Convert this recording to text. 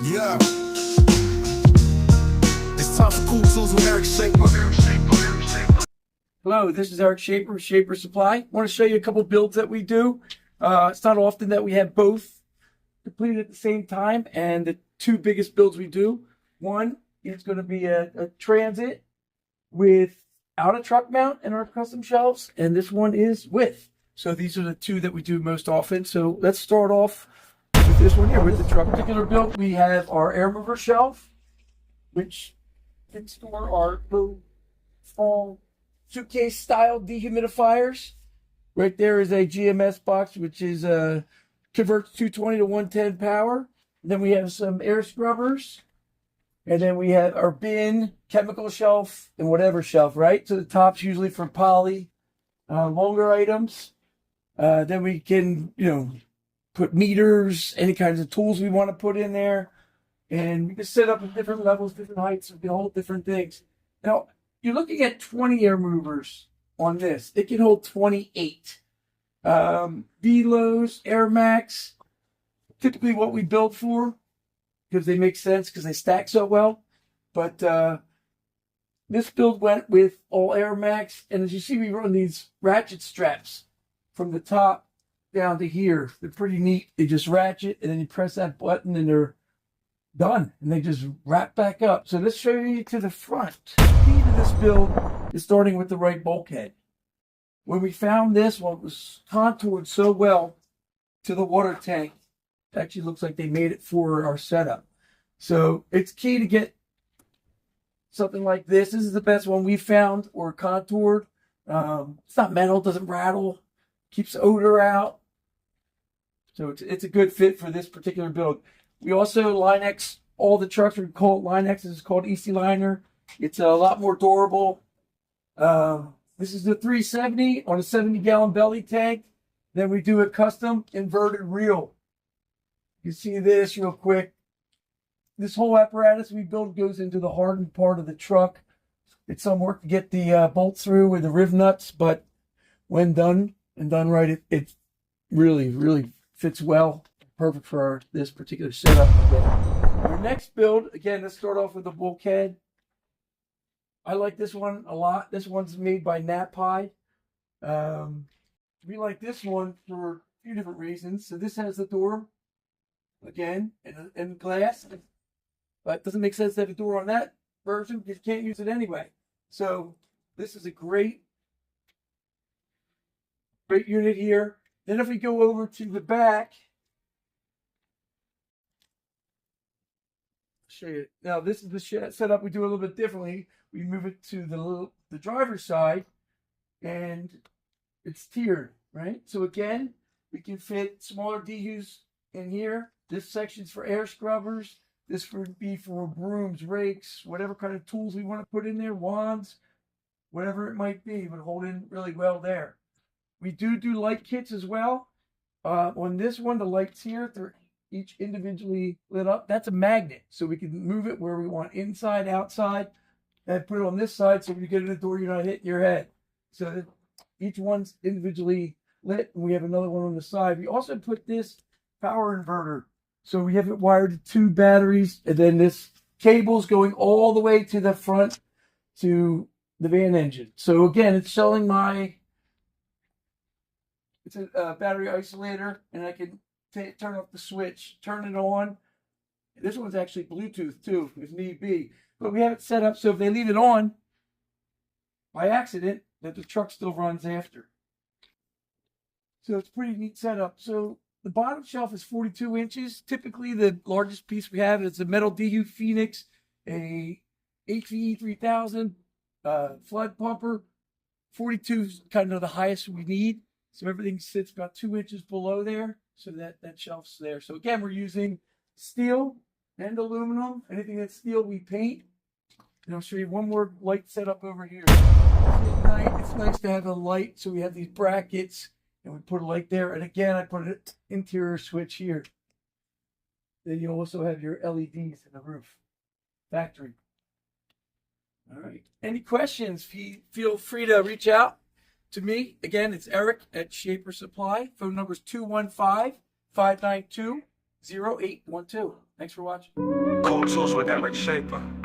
Yeah. It's time for Cool Tools with Eric Schaper. Hello, this is Eric Schaper, Schaper Supply. I want to show you a couple builds that we do. It's not often that we have both completed at the same time, and the two biggest builds we do. One is going to be a transit without a truck mount and our custom shelves, and this one is with. So these are the two that we do most often. So let's start off with this one here. With the truck particular build, we have our air mover shelf, which can store our little small suitcase style dehumidifiers. Right there is a GMS box, which is converts 220 to 110 power. Then we have some air scrubbers, and then we have our bin, chemical shelf, and whatever shelf, right? So the top's usually for poly, longer items. Then we can, put meters, any kinds of tools we want to put in there, and we can set up at different levels, different heights, and all different things. Now, you're looking at 20 air movers on this. It can hold 28. Velos, Air Max, typically what we build for, because they make sense because they stack so well. But this build went with all Air Max, and as you see, we run these ratchet straps from the top down to here. They're pretty neat. They just ratchet, and then you press that button, and they're done, and they just wrap back up. So let's show you to the front. The key to this build is starting with the right bulkhead. When we found this one, it was contoured so well to the water tank. It actually looks like they made it for our setup. So it's key to get something like this. This is the best one we found, or contoured. It's not metal, doesn't rattle, keeps odor out. So it's a good fit for this particular build. We also Line-X all the trucks. We call it Line-X. This is called EC Liner. It's a lot more durable. This is the 370 on a 70-gallon belly tank. Then we do a custom inverted reel. You see this real quick. This whole apparatus we build goes into the hardened part of the truck. It's some work to get the bolts through with the riv nuts, but when done and done right, it really, really fits well. Perfect for this particular setup. Our next build, again, let's start off with the bulkhead. I like this one a lot. This one's made by Napai. We like this one for a few different reasons. So this has the door, again, and glass. But it doesn't make sense to have a door on that version because you can't use it anyway. So this is a great unit here. Then if we go over to the back, show you. Now this is the setup we do a little bit differently. We move it to the driver's side, and it's tiered, right? So again, we can fit smaller dehus in here. This section's for air scrubbers. This would be for brooms, rakes, whatever kind of tools we want to put in there, wands, whatever it might be, would hold in really well there. We do light kits as well. On this one, the lights here, they're each individually lit up. That's a magnet, so we can move it where we want, inside, outside, and put it on this side so when you get in the door, you're not hitting your head. So each one's individually lit, and we have another one on the side. We also put this power inverter, so we have it wired to 2 batteries, and then this cable's going all the way to the front to the van engine. So again, it's showing it's a battery isolator, and I can turn off the switch, turn it on. This one's actually Bluetooth too, if need be. But we have it set up so if they leave it on by accident, that the truck still runs after. So it's a pretty neat setup. So the bottom shelf is 42 inches. Typically, the largest piece we have is a metal DU Phoenix, a HVE 3000 flood pumper. 42 is kind of the highest we need. So everything sits about 2 inches below there. So that shelf's there. So again, we're using steel and aluminum. Anything that's steel, we paint. And I'll show you one more light setup over here. At night, it's nice to have a light. So we have these brackets, and we put a light there. And again, I put an interior switch here. Then you also have your LEDs in the roof. Factory. All right. Any questions? Feel free to reach out to me. Again, it's Eric at Schaper Supply. Phone number is 215-592-0812. Thanks for watching. Cold tools with Eric Schaper.